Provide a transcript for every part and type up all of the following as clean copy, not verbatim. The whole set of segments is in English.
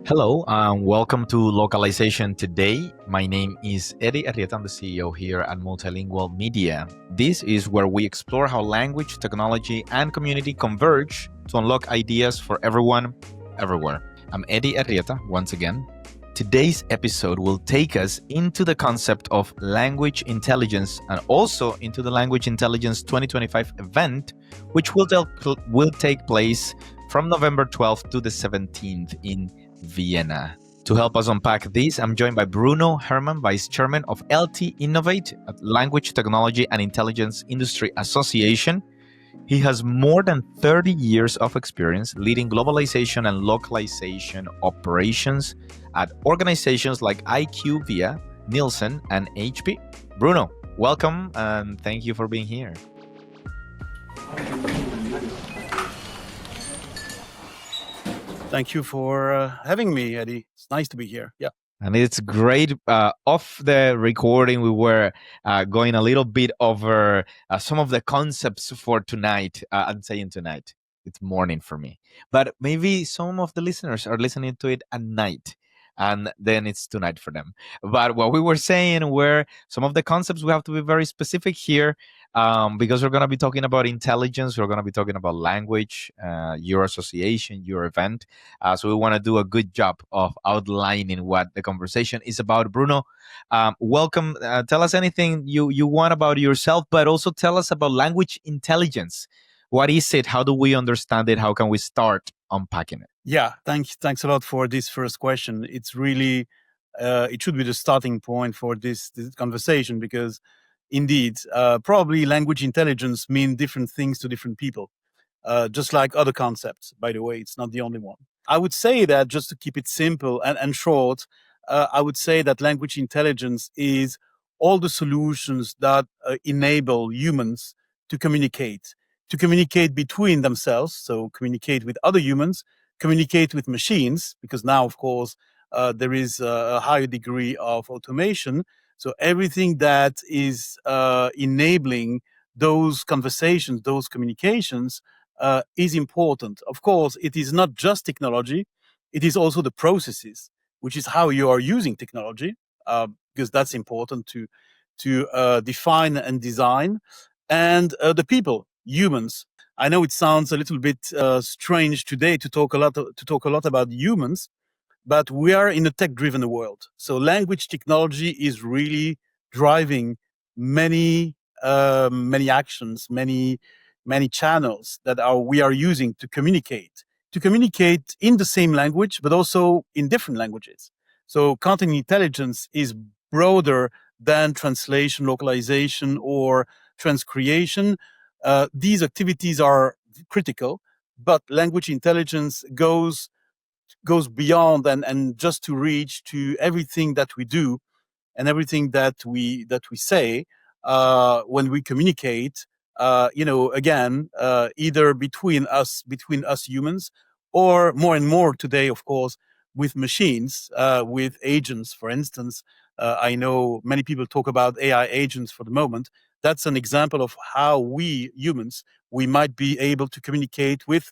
Hello, welcome to Localization Today. My name is Eddie Arrieta. I'm the CEO here at MultiLingual Media. This is where we explore how language, technology, and community converge to unlock ideas for everyone, everywhere. I'm Eddie Arrieta once again. Today's episode will take us into the concept of language intelligence and also into the Language Intelligence 2025 event, which will take place from November 12th to the 17th in Vienna. To help us unpack this, I'm joined by Bruno Herrmann, Vice Chairman of LT Innovate at Language Technology and Intelligence Industry Association. He has more than 30 years of experience leading globalization and localization operations at organizations like IQVIA, Nielsen, and HP. Bruno, welcome and thank you for being here. Thank you for having me, Eddie. It's nice to be here. Yeah. And it's great. Off the recording, we were going a little bit over some of the concepts for tonight. I'm saying tonight. It's morning for me. But maybe some of the listeners are listening to it at night. And then it's tonight for them. But what we were saying were some of the concepts we have to be very specific here because we're going to be talking about intelligence. We're going to be talking about language, your association, your event. So we want to do a good job of outlining what the conversation is about. Bruno, welcome. Tell us anything you want about yourself, but also tell us about language intelligence. What is it? How do we understand it? How can we start unpacking it? Yeah, thanks a lot for this first question. It's really, it should be the starting point for this conversation because indeed, probably language intelligence means different things to different people, just like other concepts, by the way. It's not the only one. I would say that just to keep it simple and short, I would say that language intelligence is all the solutions that enable humans to communicate between themselves, so communicate with other humans, communicate with machines, because now, of course, there is a higher degree of automation. So everything that is enabling those conversations, those communications, is important. Of course, it is not just technology, it is also the processes, which is how you are using technology, because that's important to define and design, and the people, humans. I know it sounds a little bit strange today to talk a lot about humans, but we are in a tech-driven world. So language technology is really driving many actions, many channels that we are using to communicate in the same language, but also in different languages. So content intelligence is broader than translation, localization, or transcreation. These activities are critical, but language intelligence goes beyond and just to reach to everything that we do and everything that we say when we communicate. Again, either between us humans, or more and more today, of course, with machines, with agents, for instance. I know many people talk about AI agents for the moment. That's an example of how we humans, we might be able to communicate with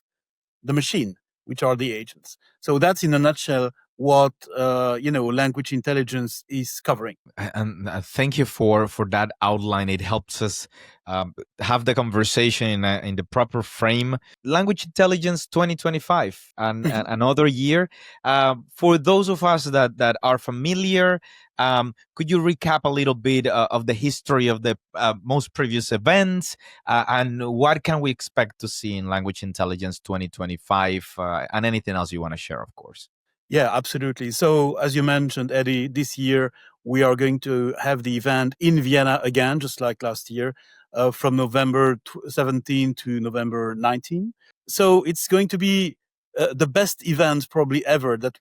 the machine, which are the agents. So that's in a nutshell what language intelligence is covering. And thank you for that outline. It helps us have the conversation in the proper frame. Language Intelligence 2025, and another year. For those of us that are familiar, could you recap a little bit of the history of the most previous events and what can we expect to see in Language Intelligence 2025 and anything else you want to share, of course? Yeah, absolutely. So as you mentioned, Eddie, this year we are going to have the event in Vienna again, just like last year, from November 17 to November 19. So it's going to be the best event probably ever that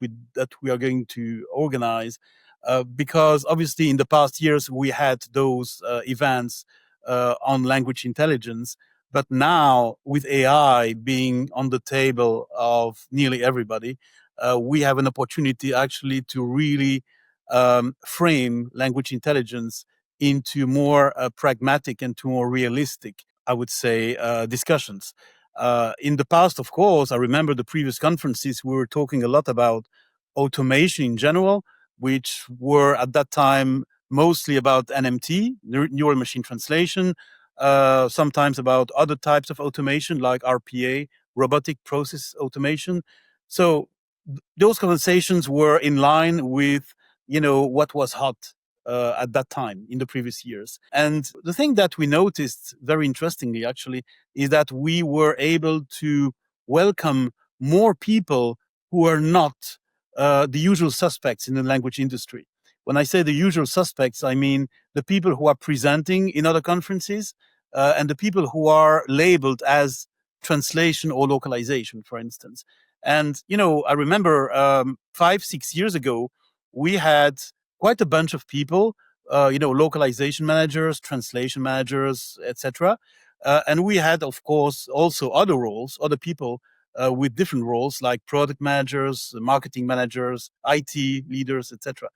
we are going to organize, because obviously in the past years we had those events on language intelligence. But now with AI being on the table of nearly everybody, we have an opportunity actually to really frame language intelligence into more pragmatic and to more realistic, I would say, discussions. In the past, of course, I remember the previous conferences, we were talking a lot about automation in general, which were at that time mostly about NMT, neural machine translation, sometimes about other types of automation like RPA, robotic process automation. So those conversations were in line with what was hot at that time in the previous years. And the thing that we noticed very interestingly actually is that we were able to welcome more people who are not the usual suspects in the language industry. When I say the usual suspects, I mean the people who are presenting in other conferences and the people who are labeled as translation or localization, for instance. And, I remember 5-6 years ago, we had quite a bunch of people, localization managers, translation managers, etc. And we had, of course, also other roles, other people with different roles like product managers, marketing managers, IT leaders, etc.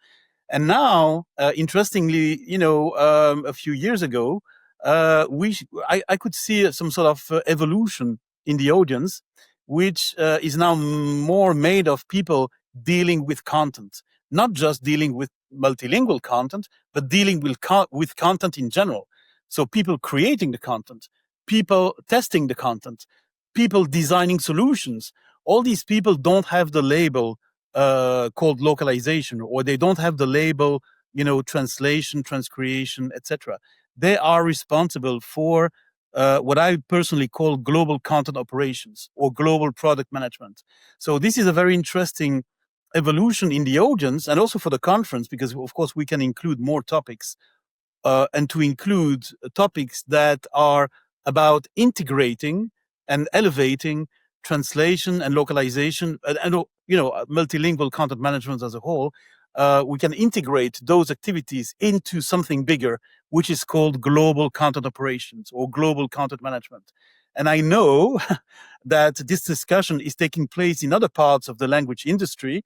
And now, interestingly, a few years ago, I could see some sort of evolution in the audience, which is now more made of people dealing with content, not just dealing with multilingual content, but dealing with content in general. So people creating the content, people testing the content, people designing solutions. All these people don't have the label called localization, or they don't have the label, translation, transcreation, etc. They are responsible for what I personally call global content operations or global product management. So this is a very interesting evolution in the audience and also for the conference, because of course we can include more topics and to include topics that are about integrating and elevating translation and localization and multilingual content management as a whole. We can integrate those activities into something bigger, which is called global content operations or global content management. And I know that this discussion is taking place in other parts of the language industry.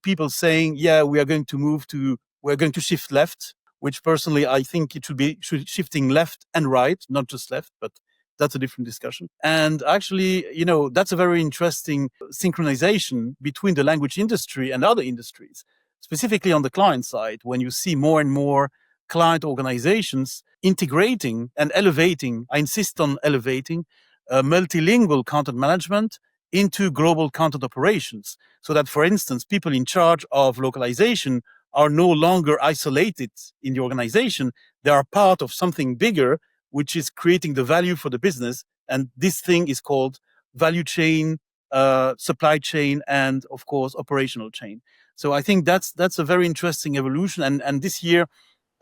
People saying, yeah, we're going to shift left, which personally I think it should be shifting left and right, not just left, but that's a different discussion. And actually, that's a very interesting synchronization between the language industry and other industries, specifically on the client side, when you see more and more client organizations integrating and elevating, I insist on elevating, multilingual content management into global content operations. So that, for instance, people in charge of localization are no longer isolated in the organization. They are part of something bigger, which is creating the value for the business. And this thing is called value chain, supply chain, and of course, operational chain. So I think that's a very interesting evolution. And this year,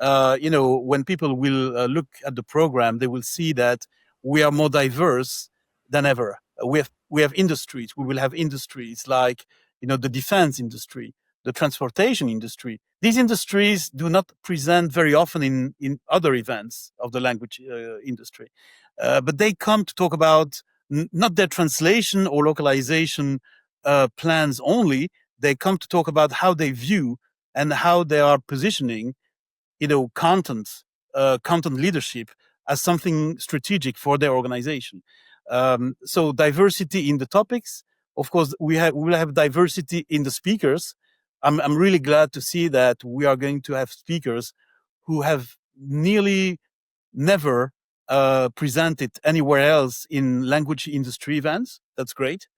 when people will look at the program, they will see that we are more diverse than ever. We have industries. We will have industries like, the defense industry, the transportation industry. These industries do not present very often in other events of the language industry. But they come to talk about not their translation or localization plans only. They come to talk about how they view and how they are positioning, content leadership as something strategic for their organization. So diversity in the topics. Of course, we will have diversity in the speakers. I'm really glad to see that we are going to have speakers who have nearly never presented anywhere else in language industry events. That's great.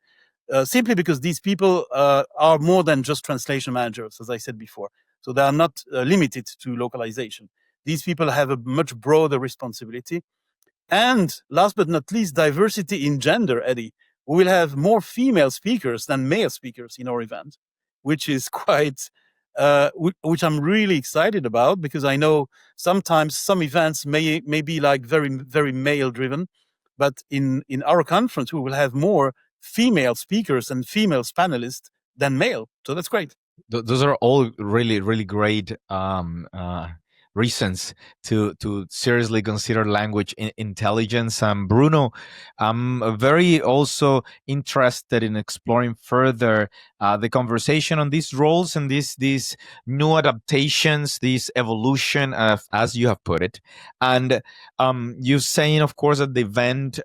Simply because these people are more than just translation managers, as I said before. So they are not limited to localization. These people have a much broader responsibility. And last but not least, diversity in gender, Eddie. We will have more female speakers than male speakers in our event, which is quite, which I'm really excited about, because I know sometimes some events may be like very, very male driven. But in our conference, we will have more female speakers and female panelists than male. So that's great. Those are all really, really great reasons to seriously consider language intelligence. Bruno, I'm very also interested in exploring further the conversation on these roles and these new adaptations, this evolution of, as you have put it. And you're saying, of course, that the event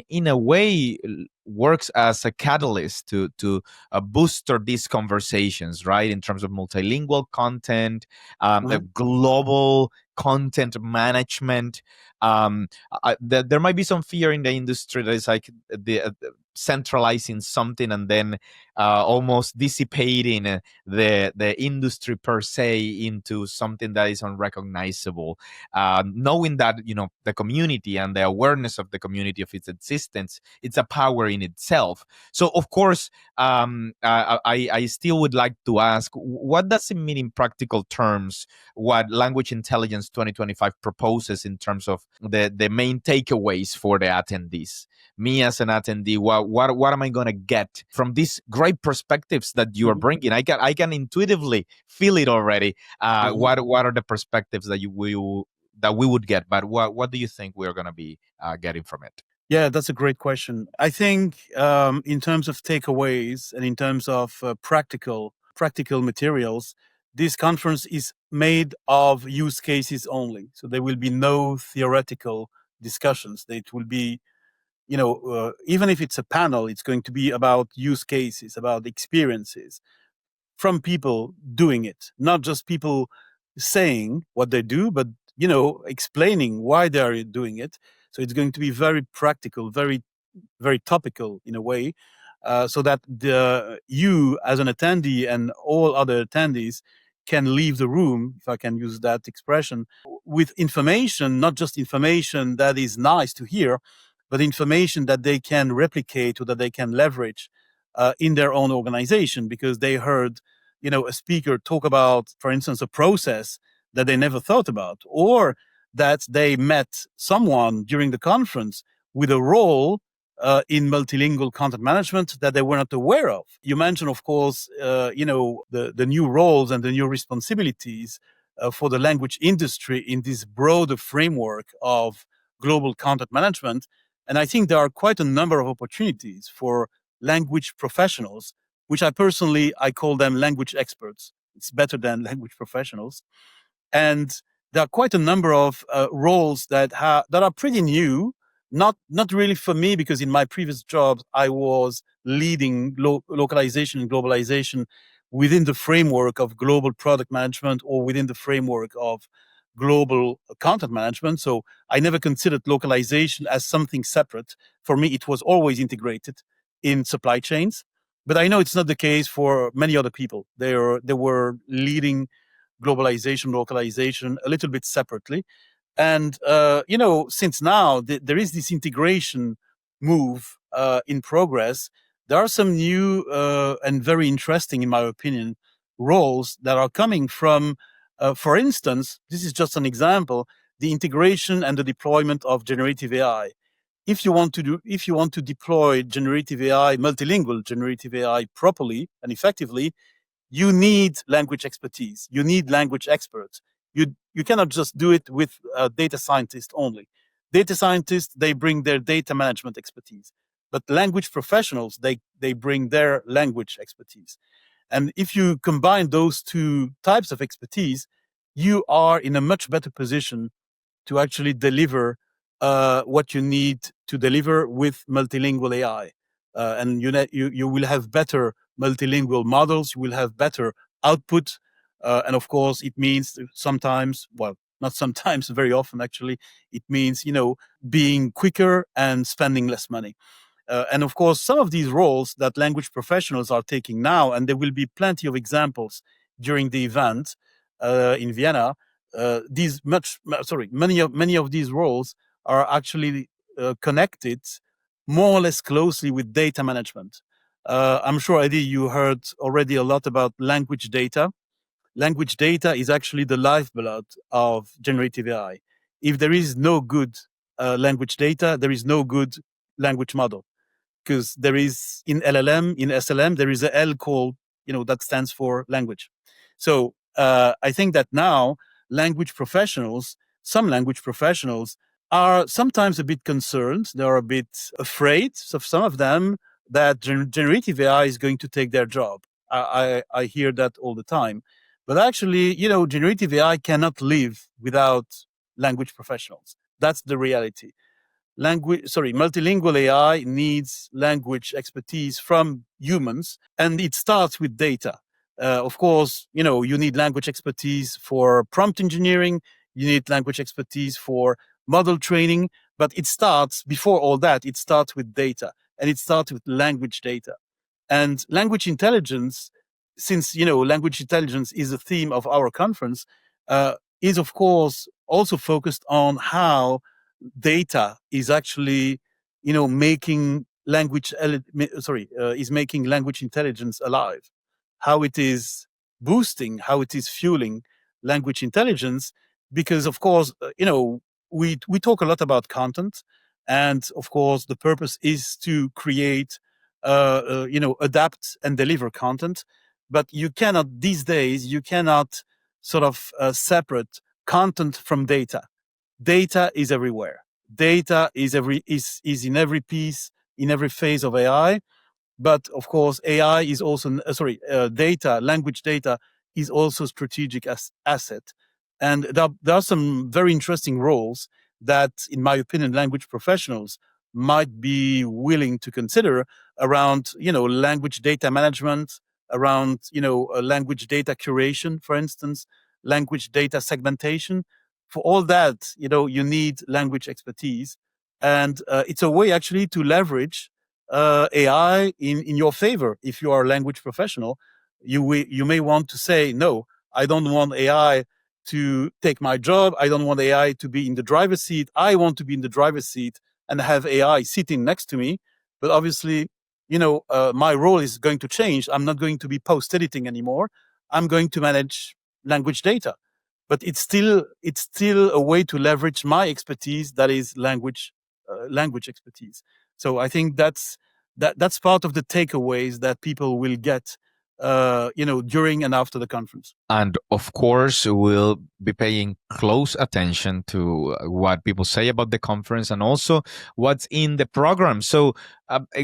in a way works as a catalyst to booster these conversations, right? In terms of multilingual content, global content management. There might be some fear in the industry that is like the centralizing something and then almost dissipating the industry per se into something that is unrecognizable. Knowing that the community and the awareness of the community of its existence, it's a power in itself. So of course, I still would like to ask, what does it mean in practical terms what Language Intelligence 2025 proposes in terms of the main takeaways for the attendees? Me as an attendee, what am I going to get from these great perspectives that you are bringing? I can intuitively feel it already. What are the perspectives that we would get? But what do you think we're going to be getting from it? Yeah, that's a great question. I think in terms of takeaways and in terms of practical materials, this conference is made of use cases only. So there will be no theoretical discussions. It will be, even if it's a panel, it's going to be about use cases, about experiences from people doing it, not just people saying what they do, but explaining why they are doing it. So it's going to be very practical, very very topical in a way, so that you as an attendee and all other attendees can leave the room, if I can use that expression, with information, not just information that is nice to hear, but information that they can replicate or that they can leverage in their own organization, because they heard a speaker talk about, for instance, a process that they never thought about, or that they met someone during the conference with a role in multilingual content management that they were not aware of. You mentioned, of course, the new roles and the new responsibilities for the language industry in this broader framework of global content management. And I think there are quite a number of opportunities for language professionals, which I call them language experts. It's better than language professionals. And there are quite a number of roles that are pretty new. Not really for me, because in my previous job I was leading localization and globalization within the framework of global product management or within the framework of global content management. So I never considered localization as something separate. For me, it was always integrated in supply chains. But I know it's not the case for many other people. They were leading globalization, localization a little bit separately. And, since now there is this integration move in progress, there are some new and very interesting, in my opinion, roles that are coming from, for instance, this is just an example, the integration and the deployment of generative AI. If you want to deploy generative AI, multilingual generative AI properly and effectively, you need language expertise. You need language experts. You cannot just do it with data scientists only. Data scientists, they bring their data management expertise, but language professionals, they bring their language expertise. And if you combine those two types of expertise, you are in a much better position to actually deliver what you need to deliver with multilingual AI. And you will have better multilingual models, you will have better output. And of course, it means sometimes, well, not sometimes, very often actually, it means, being quicker and spending less money. And of course, some of these roles that language professionals are taking now, and there will be plenty of examples during the event in Vienna, many of these roles are actually connected more or less closely with data management. I'm sure, Eddie, you heard already a lot about language data. Language data is actually the lifeblood of generative AI. If there is no good language data, there is no good language model, because there is in LLM, in SLM, there is a L called, that stands for language. So I think that now some language professionals are sometimes a bit concerned. They are a bit afraid of some of them that generative AI is going to take their job. I hear that all the time. But actually, generative AI cannot live without language professionals. That's the reality. multilingual AI needs language expertise from humans, and it starts with data. Of course, you need language expertise for prompt engineering, you need language expertise for model training, but it starts before all that, it starts with data, and it starts with language data. And language intelligence, since language intelligence is a theme of our conference, is of course also focused on how data is actually making is making language intelligence alive, how it is boosting, how it is fueling language intelligence. Because of course, we talk a lot about content, and of course the purpose is to create adapt and deliver content. But you cannot, these days, you cannot sort of separate content from data. Data is everywhere. Data is in every piece, in every phase of AI. But of course, AI is also data, language data is also strategic asset. And there are some very interesting roles that, in my opinion, language professionals might be willing to consider around, language data management, around, language data curation, for instance, language data segmentation. For all that, you need language expertise. And it's a way actually to leverage AI in your favor. If you are a language professional, you may want to say, no, I don't want AI to take my job. I don't want AI to be in the driver's seat. I want to be in the driver's seat and have AI sitting next to me. But obviously, my role is going to change. I'm not going to be post editing anymore. I'm going to manage language data. But it's still a way to leverage my expertise, that is language expertise. So I think that's part of the takeaways that people will get, during and after the conference. And of course, we'll be paying close attention to what people say about the conference and also what's in the program. So,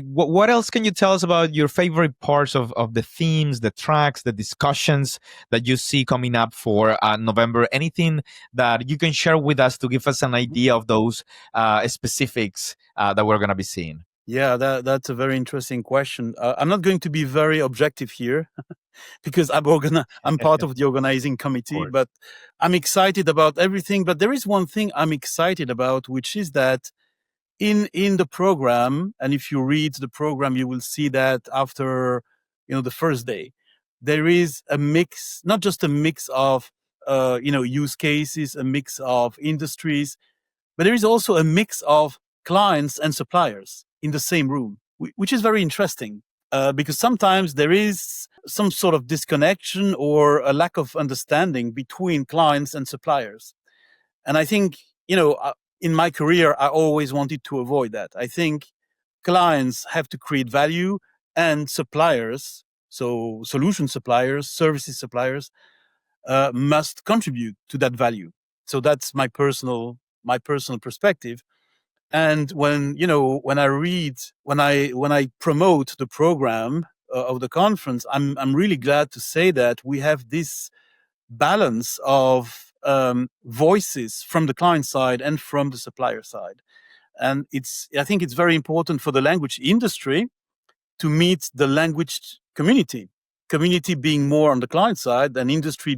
what else can you tell us about your favorite parts of the themes, the tracks, the discussions that you see coming up for November? Anything that you can share with us to give us an idea of those specifics that we're going to be seeing? Yeah, that's a very interesting question. I'm not going to be very objective here because I'm part of the organizing committee, but I'm excited about everything. But there is one thing I'm excited about, which is that in the program, and if you read the program, you will see that after the first day, there is a mix, not just a mix of use cases, a mix of industries, but there is also a mix of clients and suppliers in the same room, which is very interesting. Because sometimes there is some sort of disconnection or a lack of understanding between clients and suppliers. And I think, in my career, I always wanted to avoid that. I think clients have to create value, and suppliers, so solution suppliers, services suppliers, must contribute to that value. So that's my personal perspective. And when I promote the program of the conference, I'm really glad to say that we have this balance of voices from the client side and from the supplier side. And I think it's very important for the language industry to meet the language community being more on the client side and industry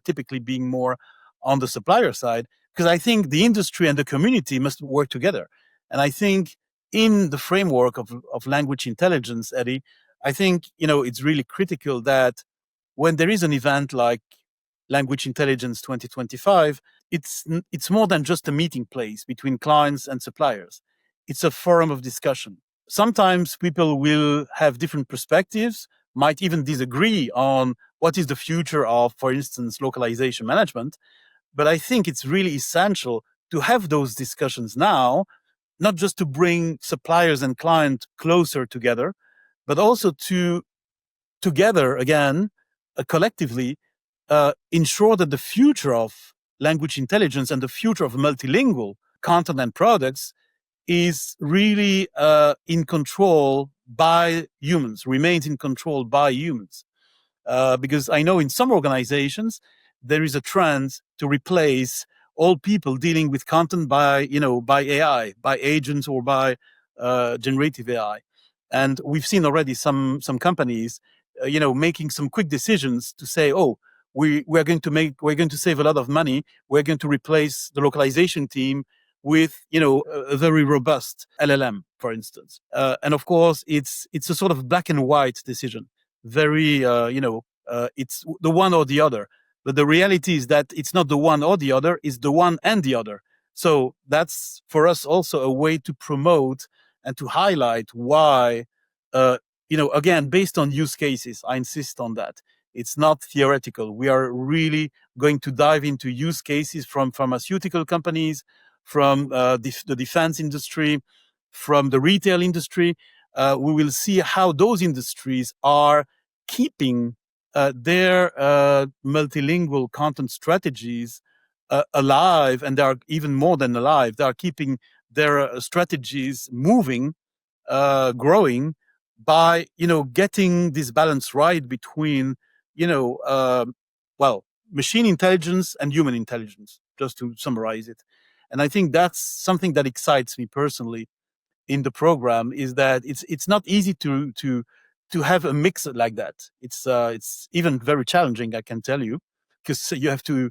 typically being more on the supplier side. Because I think the industry and the community must work together. And I think in the framework of language intelligence, Eddie, I think, it's really critical that when there is an event like Language Intelligence 2025, it's more than just a meeting place between clients and suppliers. It's a forum of discussion. Sometimes people will have different perspectives, might even disagree on what is the future of, for instance, localization management. But I think it's really essential to have those discussions now, not just to bring suppliers and clients closer together, but also to together again, collectively, ensure that the future of language intelligence and the future of multilingual content and products is really in control by humans, remains in control by humans. Because I know in some organizations, there is a trend to replace all people dealing with content by AI, by agents, or by generative AI. And we've seen already some companies making some quick decisions to say, oh, we're going to save a lot of money. We're going to replace the localization team with a very robust LLM, for instance. And of course, it's a sort of black and white decision. Very it's the one or the other. But the reality is that it's not the one or the other; it's the one and the other. So that's for us also a way to promote and to highlight why, again, based on use cases. I insist on that. It's not theoretical. We are really going to dive into use cases from pharmaceutical companies, from the defense industry, from the retail industry. We will see how those industries are keeping their multilingual content strategies alive, and they are even more than alive. They are keeping their strategies moving, growing, by getting this balance right between machine intelligence and human intelligence, just to summarize it. And I think that's something that excites me personally in the program, is that it's not easy to have a mix like that. It's even very challenging, I can tell you, because you have to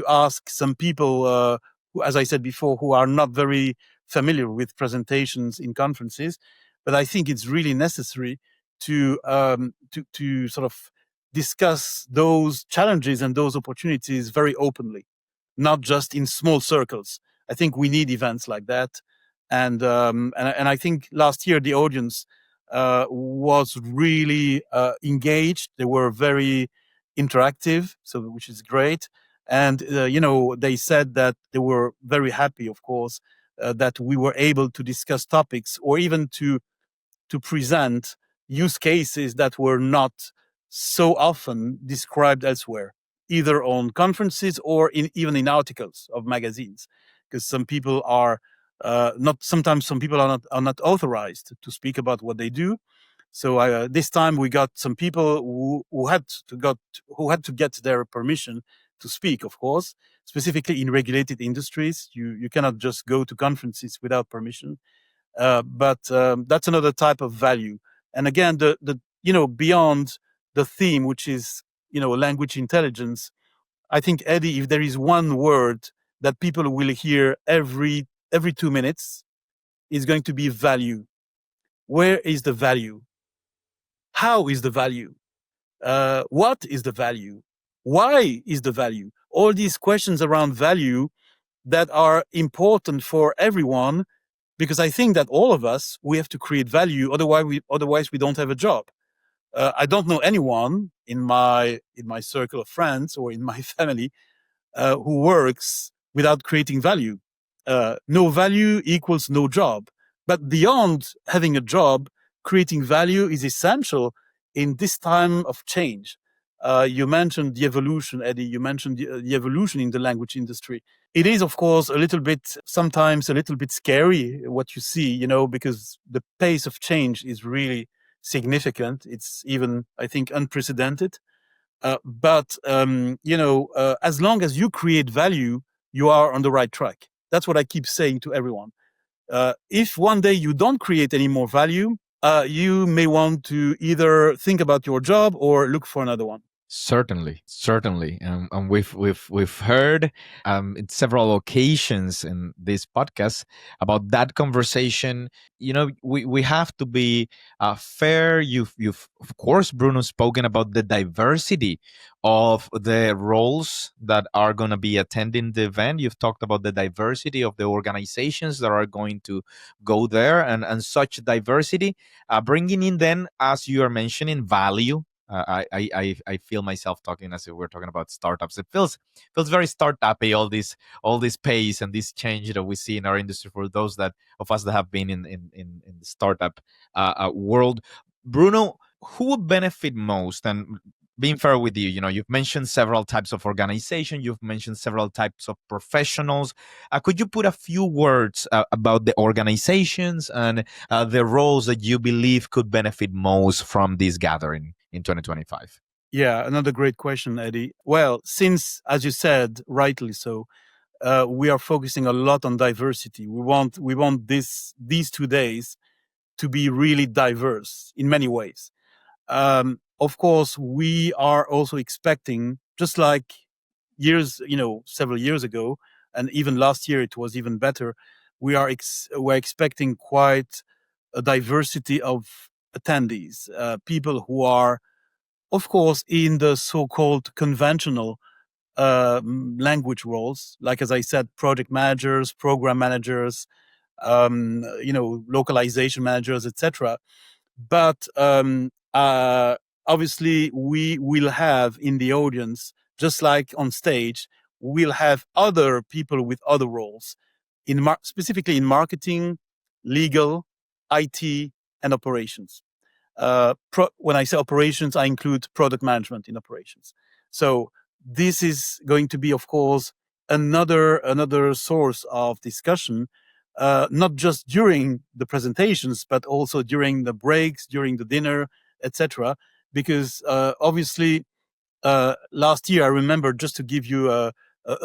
ask some people who, as I said before, who are not very familiar with presentations in conferences. But I think it's really necessary to sort of discuss those challenges and those opportunities very openly, not just in small circles. I think we need events like that. And I think last year the audience was really engaged. They were very interactive, so which is great. And they said that they were very happy, of course, that we were able to discuss topics, or even to present use cases that were not so often described elsewhere, either on conferences or even in articles of magazines, because some people are not. Sometimes some people are not authorized to speak about what they do. So this time we got some people who had to get their permission to speak. Of course, specifically in regulated industries, you cannot just go to conferences without permission. But that's another type of value. And again, the beyond the theme, which is language intelligence, I think, Eddie, if there is one word that people will hear every 2 minutes, is going to be value. Where is the value? How is the value? What is the value? Why is the value? All these questions around value that are important for everyone, because I think that all of us, we have to create value. Otherwise we don't have a job. I don't know anyone in my circle of friends or in my family who works without creating value. No value equals no job. But beyond having a job, creating value is essential in this time of change. You mentioned the evolution, Eddie. You mentioned the evolution in the language industry. It is, of course, sometimes a little bit scary what you see, because the pace of change is really significant. It's even, I think, unprecedented. But as long as you create value, you are on the right track. That's what I keep saying to everyone. If one day you don't create any more value, you may want to either think about your job or look for another one. Certainly, and we've heard in several occasions in this podcast about that conversation. We have to be fair. You've of course, Bruno, spoken about the diversity of the roles that are going to be attending the event. You've talked about the diversity of the organizations that are going to go there, and such diversity, bringing in then, as you are mentioning, value. I feel myself talking as if we're talking about startups. It feels very startup-y, all this pace and this change that we see in our industry for those of us that have been in the startup world. Bruno, who would benefit most? And being fair with you, you've mentioned several types of organization, you've mentioned several types of professionals. Could you put a few words about the organizations and the roles that you believe could benefit most from this gathering in 2025? Yeah, another great question, Eddie. Well, since, as you said, rightly so, we are focusing a lot on diversity. We want these 2 days to be really diverse in many ways. Of course, we are also expecting, just like several years ago, and even last year it was even better. We're expecting quite a diversity of attendees, people who are, of course, in the so-called conventional language roles, like, as I said, project managers, program managers, localization managers, etc. But obviously, we will have in the audience, just like on stage, we'll have other people with other roles, specifically in marketing, legal, IT, and operations. When I say operations, I include product management in operations. So this is going to be, of course, another source of discussion, not just during the presentations, but also during the breaks, during the dinner, etc. Because obviously, last year, I remember, just to give you a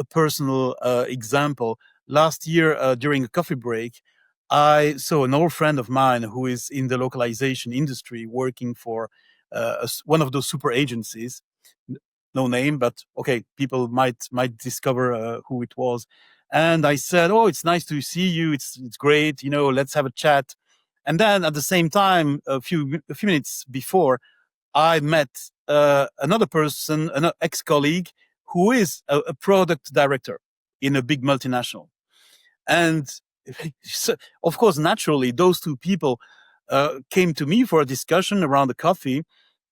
personal example, last year during a coffee break, I saw an old friend of mine who is in the localization industry, working for one of those super agencies. No name, but okay, people might discover who it was. And I said, "Oh, it's nice to see you. It's great. Let's have a chat." And then at the same time, a few minutes before, I met another person, an ex-colleague, who is a product director in a big multinational. And so, of course, naturally, those two people came to me for a discussion around the coffee.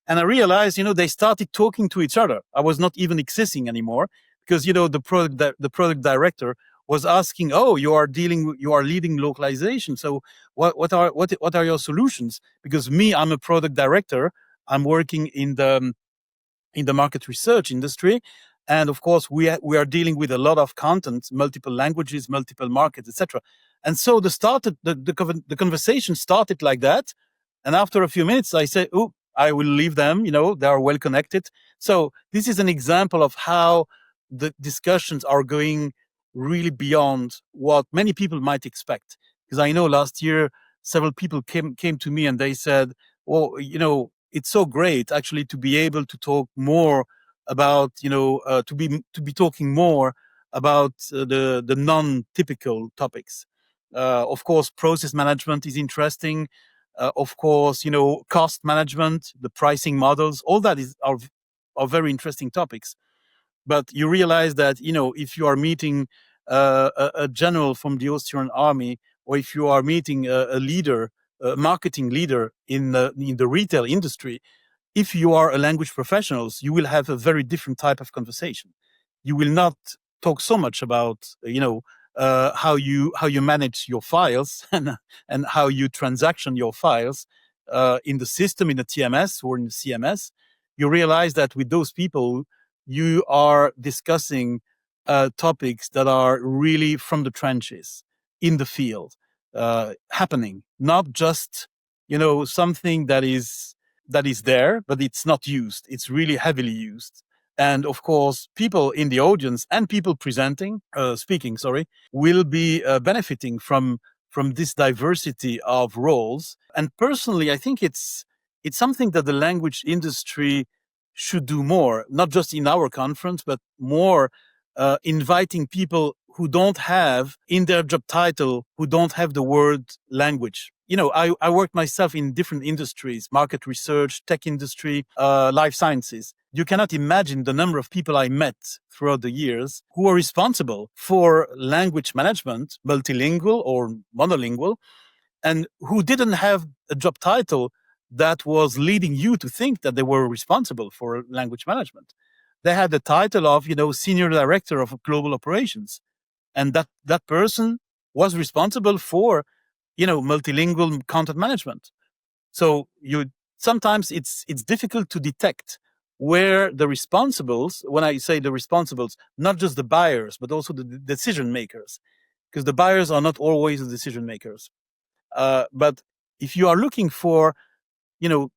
And I realized, they started talking to each other. I was not even existing anymore, because, the product director was asking, "Oh, you are leading localization. So what are your solutions?" Because I'm a product director. I'm working in the market research industry. And of course, we are dealing with a lot of content, multiple languages, multiple markets, etc. And so the conversation started like that. And after a few minutes, I said, "Oh, I will leave them. They are well connected." So this is an example of how the discussions are going really beyond what many people might expect. Because I know last year, several people came to me and they said, "Well, it's so great actually to be able to talk more about, to be talking more about the non-typical topics." Of course, process management is interesting. Of course, cost management, the pricing models, all that are very interesting topics. But you realize that, if you are meeting a general from the Austrian army, or if you are meeting a leader, a marketing leader in the retail industry, if you are a language professional, you will have a very different type of conversation. You will not talk so much about, how you manage your files and how you transaction your files in the system, in the TMS or in the CMS. You realize that with those people, you are discussing topics that are really from the trenches, in the field, happening, not just something that is there, but it's not used. It's really heavily used. And of course, people in the audience and people speaking, will be benefiting from this diversity of roles. And personally, I think it's something that the language industry should do more, not just in our conference, but more inviting people who don't have in their job title, who don't have the word language. I worked myself in different industries: market research, tech industry, life sciences. You cannot imagine the number of people I met throughout the years who are responsible for language management, multilingual or monolingual, and who didn't have a job title that was leading you to think that they were responsible for language management. They had the title of, senior director of global operations. And that person was responsible for, multilingual content management. So sometimes it's difficult to detect where the responsibles, when I say the responsibles, not just the buyers, but also the decision makers, because the buyers are not always the decision makers. But if you are looking for,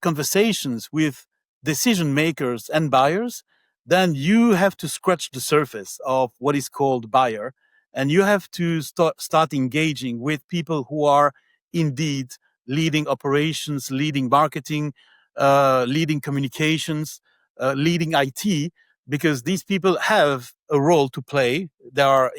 conversations with decision makers and buyers, then you have to scratch the surface of what is called buyer. And you have to start engaging with people who are indeed leading operations, leading marketing, leading communications, leading IT, because these people have a role to play. They are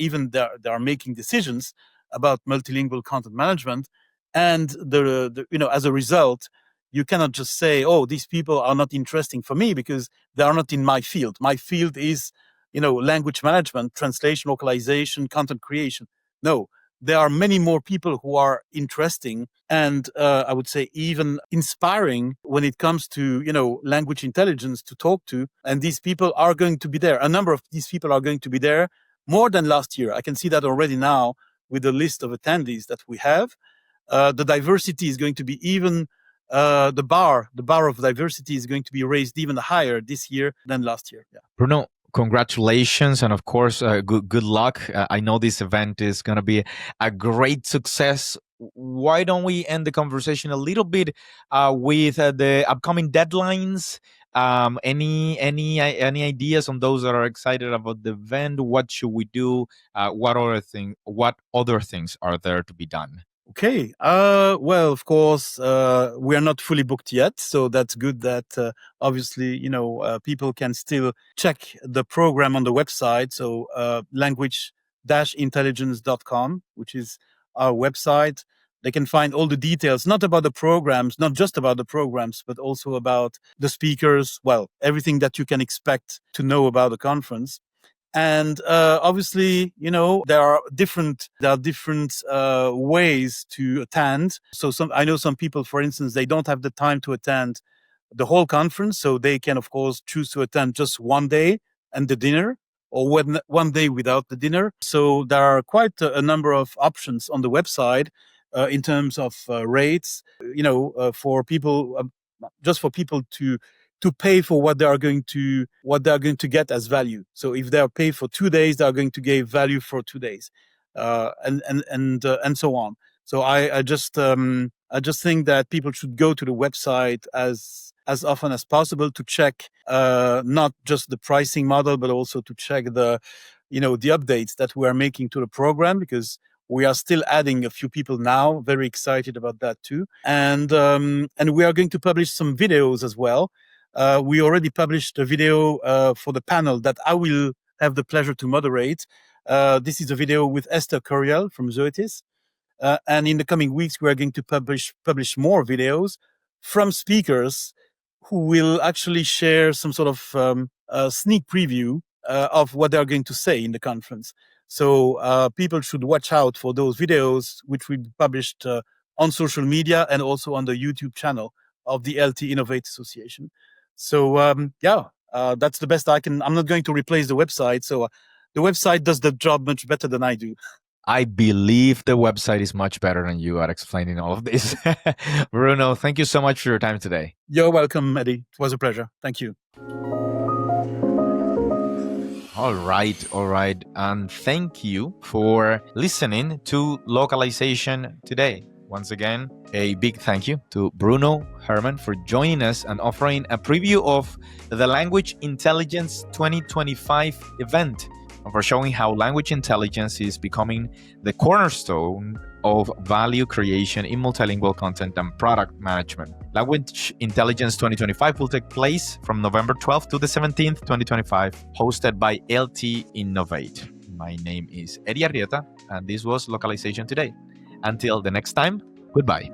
making decisions about multilingual content management, and the as a result, you cannot just say, "Oh, these people are not interesting for me because they are not in my field." My field is, language management, translation, localization, content creation. No, there are many more people who are interesting and I would say even inspiring when it comes to language intelligence to talk to, and these people are going to be there. A number of these people are going to be there more than last year. I can see that already now with the list of attendees that we have. The diversity is going to be even the bar of diversity is going to be raised even higher this year than last year. Yeah. Bruno, congratulations, and of course, good luck. I know this event is going to be a great success. Why don't we end the conversation a little bit with the upcoming deadlines? Any ideas on those that are excited about the event? What should we do? What other things are there to be done? Okay. Well, of course, we are not fully booked yet, so that's good. That obviously, people can still check the program on the website. So, language-intelligence.com, which is our website. They can find all the details, not about the programs, not just about the programs, but also about the speakers. Well, everything that you can expect to know about the conference. And obviously, there are different ways to attend. So I know some people, for instance, they don't have the time to attend the whole conference, so they can, of course, choose to attend just one day and the dinner, or one day without the dinner. So there are quite a number of options on the website in terms of rates. For people, just for people to pay for what they are going to get as value. So if they are paid for 2 days, they are going to get value for 2 days, and so on. So I just think that people should go to the website as often as possible to check not just the pricing model, but also to check the updates that we are making to the program, because we are still adding a few people now. Very excited about that too, and we are going to publish some videos as well. We already published a video for the panel that I will have the pleasure to moderate. This is a video with Esther Coriel from Zoetis. And in the coming weeks, we are going to publish more videos from speakers who will actually share some sort of sneak preview of what they are going to say in the conference. So people should watch out for those videos, which we published on social media and also on the YouTube channel of the LT Innovate Association. So that's the best I can. I'm not going to replace the website. So the website does the job much better than I do. I believe the website is much better than you at explaining all of this. Bruno, thank you so much for your time today. You're welcome, Eddie. It was a pleasure. Thank you. All right. And thank you for listening to Localization Today. Once again, a big thank you to Bruno Herrmann for joining us and offering a preview of the Language Intelligence 2025 event, and for showing how language intelligence is becoming the cornerstone of value creation in multilingual content and product management. Language Intelligence 2025 will take place from November 12th to the 17th, 2025, hosted by LT Innovate. My name is Eddie Arrieta, and this was Localization Today. Until the next time, goodbye.